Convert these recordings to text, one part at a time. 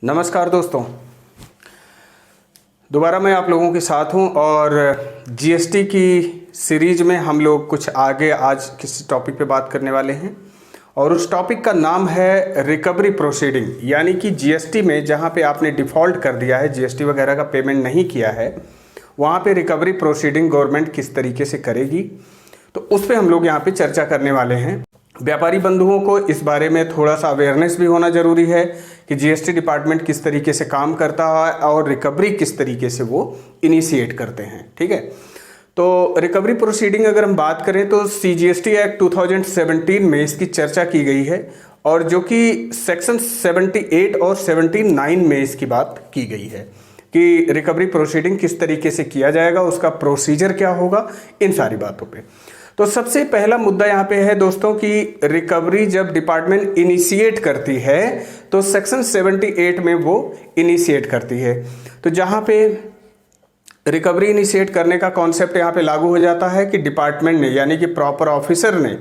नमस्कार दोस्तों, दोबारा मैं आप लोगों के साथ हूं और जीएसटी की सीरीज में हम लोग कुछ आगे आज किसी टॉपिक पे बात करने वाले हैं और उस टॉपिक का नाम है रिकवरी प्रोसीडिंग। यानी कि जीएसटी में जहां पे आपने डिफ़ॉल्ट कर दिया है, जीएसटी वगैरह का पेमेंट नहीं किया है, वहां पे रिकवरी प्रोसीडिंग गवर्नमेंट किस तरीके से करेगी, तो उस पर हम लोग यहाँ पे चर्चा करने वाले हैं। व्यापारी बंधुओं को इस बारे में थोड़ा सा अवेयरनेस भी होना जरूरी है कि जीएसटी डिपार्टमेंट किस तरीके से काम करता है और रिकवरी किस तरीके से वो इनिशिएट करते हैं। ठीक है, तो रिकवरी प्रोसीडिंग अगर हम बात करें तो सीजीएसटी एक्ट 2017 में इसकी चर्चा की गई है और जो कि सेक्शन 78 और 79 में इसकी बात की गई है कि रिकवरी प्रोसीडिंग किस तरीके से किया जाएगा, उसका प्रोसीजर क्या होगा, इन सारी बातों पे। तो सबसे पहला मुद्दा यहाँ पे है दोस्तों कि रिकवरी जब डिपार्टमेंट इनिशिएट करती है तो सेक्शन 78 में वो इनिशिएट करती है। तो जहाँ पे रिकवरी इनिशिएट करने का कॉन्सेप्ट यहाँ पे लागू हो जाता है कि डिपार्टमेंट ने यानी कि प्रॉपर ऑफिसर ने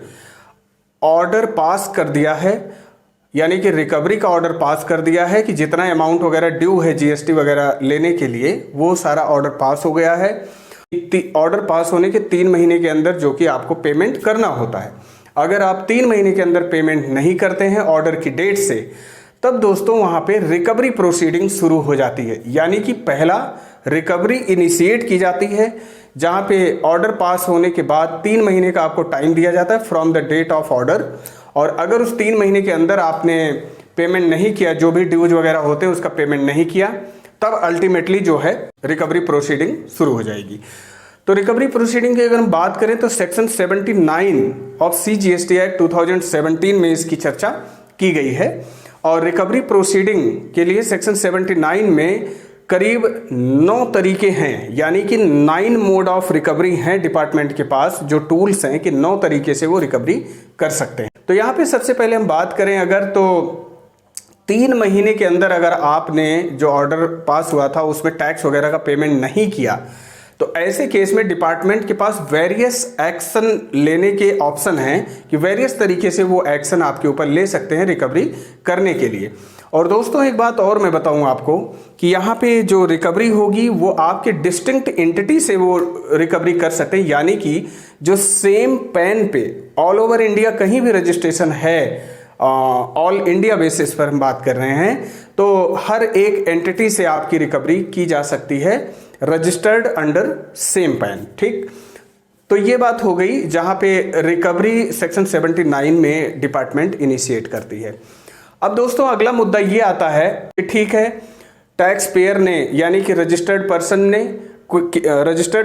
ऑर्डर पास कर दिया है, यानी कि रिकवरी का ऑर्डर पास कर दिया है कि जितना अमाउंट वगैरह ड्यू है जीएसटी वगैरह लेने के लिए वो सारा ऑर्डर पास हो गया है। ऑर्डर पास होने के 3 महीने के अंदर जो कि आपको पेमेंट करना होता है। अगर आप 3 महीने के अंदर पेमेंट नहीं करते हैं ऑर्डर की डेट से, तब दोस्तों वहां पे रिकवरी प्रोसीडिंग शुरू हो जाती है। यानी कि पहला रिकवरी इनिशिएट की जाती है जहां पे ऑर्डर पास होने के बाद 3 महीने का आपको टाइम दिया जाता है from the date of order. और अगर उस 3 महीने के अंदर आपने पेमेंट नहीं किया, जो भी ड्यूज वगैरह होते हैं उसका पेमेंट नहीं किया, तब अल्टीमेटली जो है रिकवरी प्रोसीडिंग शुरू हो जाएगी। तो रिकवरी प्रोसीडिंग की अगर हम बात करें तो सेक्शन 79 ऑफ सीजीएसटी एक्ट 2017 में इसकी चर्चा की गई है और रिकवरी प्रोसीडिंग के लिए सेक्शन 79 में करीब 9 तरीके हैं, यानी कि 9 मोड ऑफ रिकवरी हैं डिपार्टमेंट के पास, जो टूल्स हैं कि 9 तरीके से वो रिकवरी कर सकते हैं। तो यहाँ पे सबसे पहले हम बात करें अगर, तो 3 महीने के अंदर अगर आपने जो ऑर्डर पास हुआ था उसमें टैक्स वगैरह का पेमेंट नहीं किया, तो ऐसे केस में डिपार्टमेंट के पास वेरियस एक्शन लेने के ऑप्शन हैं कि वेरियस तरीके से वो एक्शन आपके ऊपर ले सकते हैं रिकवरी करने के लिए। और दोस्तों एक बात और मैं बताऊं आपको कि यहाँ पे जो रिकवरी होगी वो आपके डिस्टिंक्ट एंटिटी से वो रिकवरी कर सकते हैं। यानी कि जो सेम पैन पे ऑल ओवर इंडिया कहीं भी रजिस्ट्रेशन है, ऑल इंडिया बेसिस पर हम बात कर रहे हैं, तो हर एक एंटिटी से आपकी रिकवरी की जा सकती है रजिस्टर्ड अंडर सेम पैन। ठीक, तो ये बात हो गई जहां पे रिकवरी सेक्शन 79 में डिपार्टमेंट इनिशिएट करती है। अब दोस्तों अगला मुद्दा ये आता है कि ठीक है, टैक्स पेयर ने यानी कि रजिस्टर्ड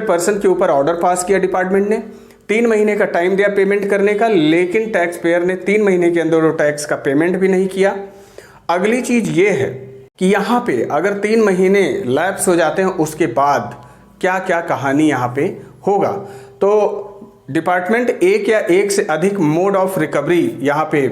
पर्सन के ऊपर ऑर्डर पास किया डिपार्टमेंट ने, 3 महीने का टाइम दिया पेमेंट करने का, लेकिन टैक्स पेयर ने 3 महीने के अंदर वो टैक्स का पेमेंट भी नहीं किया। अगली चीज ये है कि यहाँ पे अगर 3 महीने लैप्स हो जाते हैं उसके बाद क्या क्या कहानी यहाँ पे होगा, तो डिपार्टमेंट एक या एक से अधिक मोड ऑफ रिकवरी यहाँ पे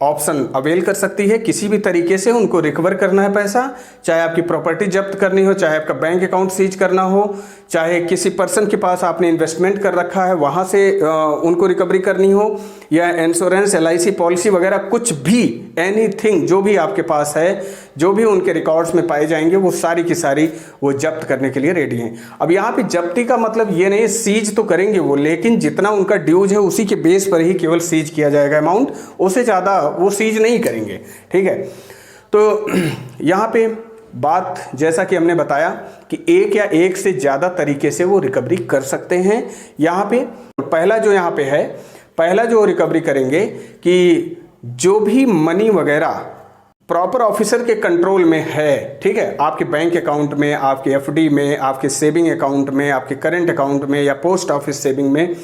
ऑप्शन अवेल कर सकती है। किसी भी तरीके से उनको रिकवर करना है पैसा, चाहे आपकी प्रॉपर्टी जब्त करनी हो, चाहे आपका बैंक अकाउंट सीज करना हो, चाहे किसी पर्सन के पास आपने इन्वेस्टमेंट कर रखा है वहां से उनको रिकवरी करनी हो, या इंश्योरेंस एलआईसी पॉलिसी वगैरह, कुछ भी एनीथिंग जो भी आपके पास है, जो भी उनके रिकॉर्ड्स में पाए जाएंगे वो सारी की सारी वो जब्त करने के लिए रेडी हैं। अब यहाँ पे जब्ती का मतलब ये नहीं, सीज तो करेंगे वो, लेकिन जितना उनका ड्यूज है उसी के बेस पर ही केवल सीज किया जाएगा अमाउंट, उससे ज़्यादा वो सीज नहीं करेंगे। ठीक है, तो यहाँ पे बात जैसा कि हमने बताया कि एक या एक से ज़्यादा तरीके से वो रिकवरी कर सकते हैं। यहाँ पे पहला जो रिकवरी करेंगे कि जो भी मनी वगैरह प्रॉपर ऑफिसर के कंट्रोल में है, ठीक है, आपके बैंक अकाउंट में, आपके एफडी में, आपके सेविंग अकाउंट में, आपके करंट अकाउंट में या पोस्ट ऑफिस सेविंग में,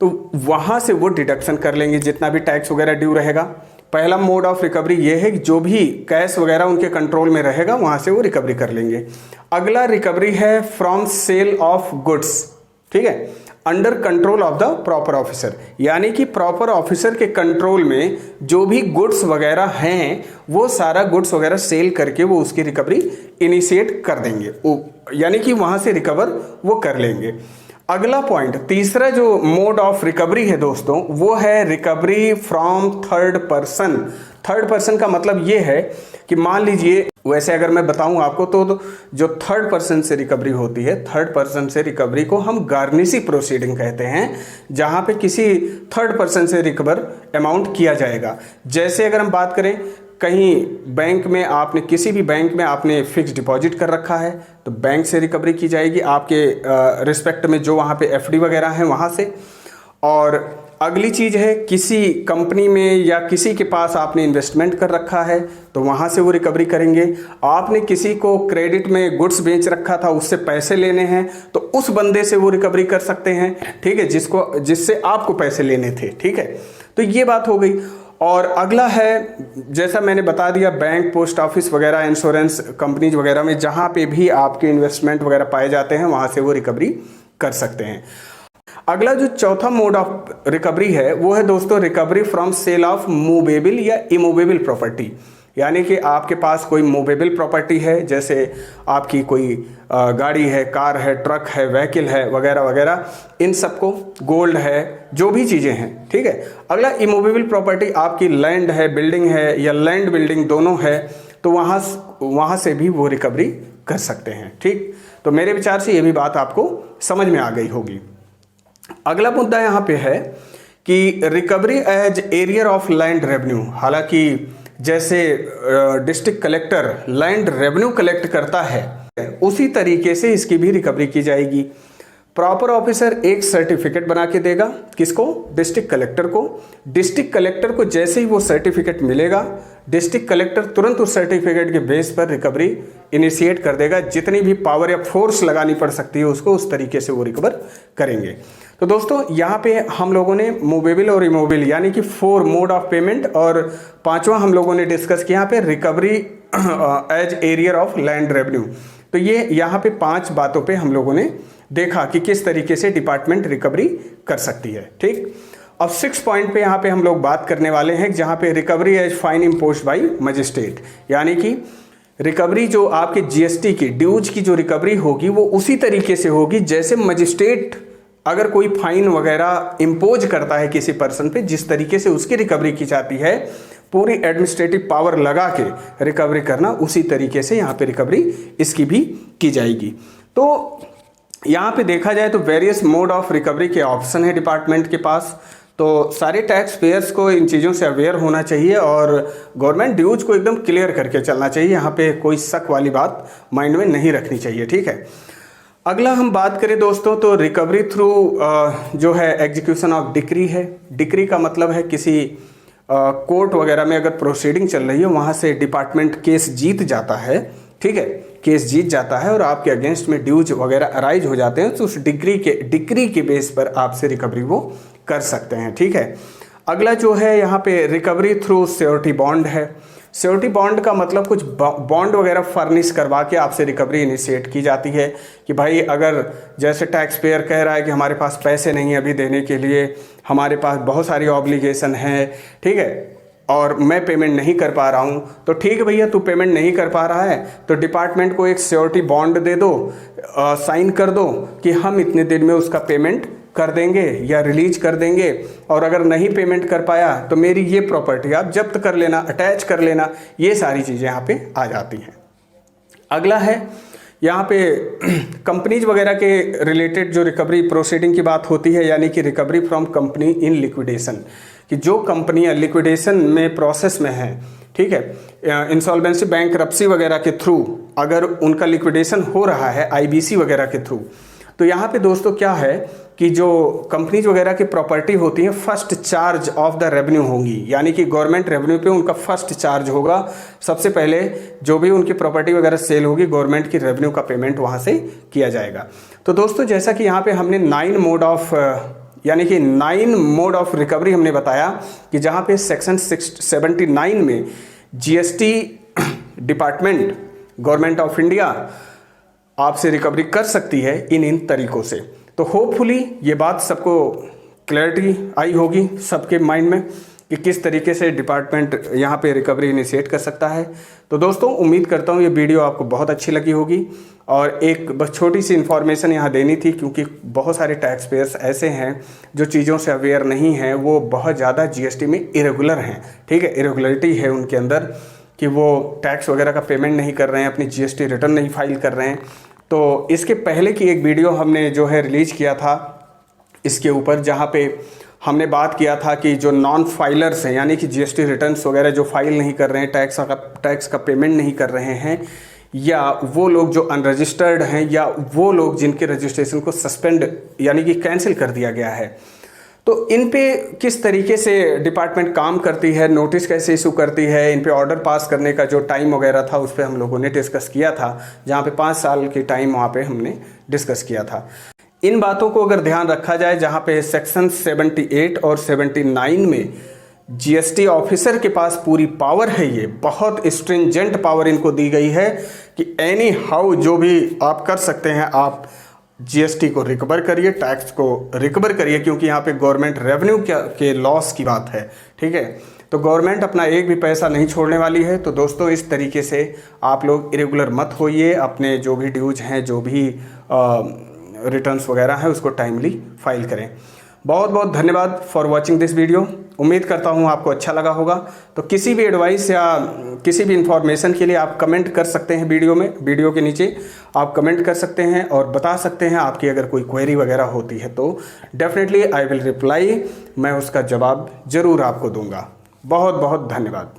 तो वहां से वो डिडक्शन कर लेंगे जितना भी टैक्स वगैरह ड्यू रहेगा। पहला मोड ऑफ रिकवरी ये है कि जो भी कैश वगैरह उनके कंट्रोल में रहेगा वहां से वो रिकवरी कर लेंगे। अगला रिकवरी है फ्रॉम सेल ऑफ गुड्स, ठीक है, under control of the proper officer, यानी कि प्रॉपर ऑफिसर के कंट्रोल में जो भी गुड्स वगैरह हैं वो सारा गुड्स वगैरह सेल करके वो उसकी रिकवरी इनिशिएट कर देंगे, यानी कि वहां से रिकवर वो कर लेंगे। अगला पॉइंट, तीसरा जो मोड ऑफ रिकवरी है दोस्तों, वो है recovery from third person. Third person का मतलब ये है कि मान लीजिए वैसे अगर मैं बताऊं आपको तो जो थर्ड पर्सन से रिकवरी होती है, थर्ड पर्सन से रिकवरी को हम गार्निशी प्रोसीडिंग कहते हैं, जहां पे किसी थर्ड पर्सन से रिकवर अमाउंट किया जाएगा। जैसे अगर हम बात करें, कहीं बैंक में आपने, किसी भी बैंक में आपने फिक्स डिपॉजिट कर रखा है तो बैंक से रिकवरी की जाएगी आपके रिस्पेक्ट में, जो वहाँ पे एफडी वगैरह हैं वहाँ से। और अगली चीज़ है, किसी कंपनी में या किसी के पास आपने इन्वेस्टमेंट कर रखा है तो वहाँ से वो रिकवरी करेंगे। आपने किसी को क्रेडिट में गुड्स बेच रखा था, उससे पैसे लेने हैं तो उस बंदे से वो रिकवरी कर सकते हैं, ठीक है, जिससे आपको पैसे लेने थे, ठीक है। तो ये बात हो गई। और अगला है, जैसा मैंने बता दिया, बैंक, पोस्ट ऑफिस वगैरह, इंश्योरेंस कंपनीज वगैरह में जहाँ पे भी आपके इन्वेस्टमेंट वगैरह पाए जाते हैं वहाँ से वो रिकवरी कर सकते हैं। अगला जो चौथा मोड ऑफ रिकवरी है वो है दोस्तों recovery from sale of movable या इमूवेबल प्रॉपर्टी। यानी कि आपके पास कोई मूवेबल प्रॉपर्टी है, जैसे आपकी कोई गाड़ी है, कार है, ट्रक है, व्हीकल है वगैरह वगैरह, इन सबको, गोल्ड है, जो भी चीज़ें हैं, ठीक है। अगला इमूवेबल प्रॉपर्टी, आपकी लैंड है, बिल्डिंग है, या लैंड बिल्डिंग दोनों है, तो वहाँ से भी वो रिकवरी कर सकते हैं, ठीक। तो मेरे विचार से ये भी बात आपको समझ में आ गई होगी। अगला मुद्दा यहाँ पे है कि recovery as arrear of land revenue. हालांकि जैसे district collector land revenue collect करता है, उसी तरीके से इसकी भी रिकवरी की जाएगी। प्रॉपर ऑफिसर एक सर्टिफिकेट बना के देगा, किसको? डिस्ट्रिक्ट कलेक्टर को। डिस्ट्रिक्ट कलेक्टर को जैसे ही वो सर्टिफिकेट मिलेगा, डिस्ट्रिक्ट कलेक्टर तुरंत उस सर्टिफिकेट के बेस पर रिकवरी इनिशिएट कर देगा। जितनी भी पावर या फोर्स लगानी पड़ सकती है उसको, उस तरीके से वो रिकवर करेंगे। तो दोस्तों यहाँ पे हम लोगों ने मूवेबल और इमूवेबल यानी कि 4 मोड ऑफ पेमेंट, और 5वां हम लोगों ने डिस्कस किया यहाँ पे recovery as arrear of land revenue. तो ये यहाँ पे 5 बातों पे हम लोगों ने देखा कि किस तरीके से डिपार्टमेंट रिकवरी कर सकती है, ठीक। अब 6 पॉइंट पे यहाँ पे हम लोग बात करने वाले हैं, जहाँ पे recovery as fine imposed by magistrate. यानी कि रिकवरी जो आपके जीएसटी की ड्यूज की जो रिकवरी होगी वो उसी तरीके से होगी जैसे मजिस्ट्रेट अगर कोई फाइन वगैरह इम्पोज करता है किसी पर्सन पे, जिस तरीके से उसकी रिकवरी की जाती है, पूरी एडमिनिस्ट्रेटिव पावर लगा के रिकवरी करना, उसी तरीके से यहाँ पे रिकवरी इसकी भी की जाएगी। तो यहाँ पे देखा जाए तो वेरियस मोड ऑफ रिकवरी के ऑप्शन है डिपार्टमेंट के पास। तो सारे टैक्स पेयर्स को इन चीज़ों से अवेयर होना चाहिए और गवर्नमेंट ड्यूज को एकदम क्लियर करके चलना चाहिए। यहाँ पे कोई शक वाली बात माइंड में नहीं रखनी चाहिए, ठीक है। अगला हम बात करें दोस्तों तो रिकवरी थ्रू जो है एग्जीक्यूशन ऑफ डिक्री है। डिक्री का मतलब है किसी कोर्ट वगैरह में अगर प्रोसीडिंग चल रही है, वहाँ से डिपार्टमेंट केस जीत जाता है, ठीक है, केस जीत जाता है और आपके अगेंस्ट में ड्यूज वगैरह अराइज हो जाते हैं, तो उस डिक्री के बेस पर आपसे रिकवरी वो कर सकते हैं, ठीक है। अगला जो है यहाँ पे रिकवरी थ्रू श्योरिटी बॉन्ड है। श्योरिटी बॉन्ड का मतलब कुछ बॉन्ड वगैरह फर्निश करवा के आपसे रिकवरी इनिशिएट की जाती है कि भाई अगर जैसे टैक्स पेयर कह रहा है कि हमारे पास पैसे नहीं है अभी देने के लिए, हमारे पास बहुत सारी ऑब्लिगेशन है, ठीक है, और मैं पेमेंट नहीं कर पा रहा हूँ, तो ठीक है भैया, तू पेमेंट नहीं कर पा रहा है तो डिपार्टमेंट को एक श्योरिटी बॉन्ड दे दो, साइन कर दो कि हम इतने दिन में उसका पेमेंट कर देंगे या रिलीज कर देंगे, और अगर नहीं पेमेंट कर पाया तो मेरी ये प्रॉपर्टी आप जब्त कर लेना, अटैच कर लेना। ये सारी चीज़ें यहाँ पे आ जाती हैं। अगला है यहाँ पे कंपनीज वगैरह के रिलेटेड जो रिकवरी प्रोसीडिंग की बात होती है, यानी कि recovery from company in liquidation, कि जो कंपनियाँ लिक्विडेशन में प्रोसेस में हैं, ठीक है, इंसॉल्वेंसी बैंकरप्सी वगैरह के थ्रू अगर उनका लिक्विडेशन हो रहा है आईबीसी वगैरह के थ्रू, तो यहाँ पे दोस्तों क्या है कि जो कंपनीज वगैरह की प्रॉपर्टी होती है first charge of the revenue होंगी, यानी कि गवर्नमेंट रेवेन्यू पे उनका फर्स्ट चार्ज होगा। सबसे पहले जो भी उनकी प्रॉपर्टी वगैरह सेल होगी गवर्नमेंट की रेवेन्यू का पेमेंट वहाँ से किया जाएगा। तो दोस्तों जैसा कि यहाँ पे हमने 9 मोड ऑफ रिकवरी हमने बताया कि जहाँ पे सेक्शन 79 में GST department government of India आपसे रिकवरी कर सकती है इन तरीकों से। तो होपफुली ये बात सबको क्लैरिटी आई होगी सबके माइंड में कि किस तरीके से डिपार्टमेंट यहाँ पे रिकवरी इनिशिएट कर सकता है। तो दोस्तों उम्मीद करता हूँ ये वीडियो आपको बहुत अच्छी लगी होगी, और एक बस छोटी सी इन्फॉर्मेशन यहाँ देनी थी, क्योंकि बहुत सारे टैक्स पेयर्स ऐसे हैं जो चीज़ों से अवेयर नहीं हैं, वो बहुत ज़्यादा जीएसटी में इरेगुलर हैं, ठीक है, इरेगुलरिटी है उनके अंदर, कि वो टैक्स वगैरह का पेमेंट नहीं कर रहे हैं, अपनी जीएसटी रिटर्न नहीं फाइल कर रहे हैं। तो इसके पहले की एक वीडियो हमने जो है रिलीज किया था इसके ऊपर, जहाँ पे हमने बात किया था कि जो नॉन फाइलर्स हैं, यानी कि जीएसटी रिटर्न्स वगैरह जो फाइल नहीं कर रहे हैं, टैक्स का पेमेंट नहीं कर रहे हैं, या वो लोग जो अनरजिस्टर्ड हैं, या वो लोग जिनके रजिस्ट्रेशन को सस्पेंड यानी कि कैंसिल कर दिया गया है, तो इन पे किस तरीके से डिपार्टमेंट काम करती है, नोटिस कैसे इशू करती है, इन पे ऑर्डर पास करने का जो टाइम वगैरह था उस पर हम लोगों ने डिस्कस किया था, जहाँ पे 5 साल की टाइम वहाँ पे हमने डिस्कस किया था। इन बातों को अगर ध्यान रखा जाए, जहाँ पे सेक्शन 78 और 79 में जीएसटी ऑफिसर के पास पूरी पावर है, ये बहुत स्ट्रिंजेंट पावर इनको दी गई है कि एनी हाउ जो भी आप कर सकते हैं, आप जीएसटी को रिकवर करिए, टैक्स को रिकवर करिए, क्योंकि यहाँ पे गवर्नमेंट रेवेन्यू के लॉस की बात है, ठीक है। तो गवर्नमेंट अपना एक भी पैसा नहीं छोड़ने वाली है। तो दोस्तों, इस तरीके से आप लोग इरेगुलर मत होइए, अपने जो भी ड्यूज हैं, जो भी रिटर्न्स वगैरह हैं, उसको टाइमली फाइल करें। बहुत बहुत धन्यवाद फॉर वॉचिंग दिस वीडियो। उम्मीद करता हूँ आपको अच्छा लगा होगा। तो किसी भी एडवाइस या किसी भी इंफॉर्मेशन के लिए आप कमेंट कर सकते हैं, वीडियो के नीचे आप कमेंट कर सकते हैं और बता सकते हैं आपकी अगर कोई क्वेरी वगैरह होती है तो डेफिनेटली आई विल रिप्लाई, मैं उसका जवाब ज़रूर आपको दूंगा। बहुत बहुत धन्यवाद।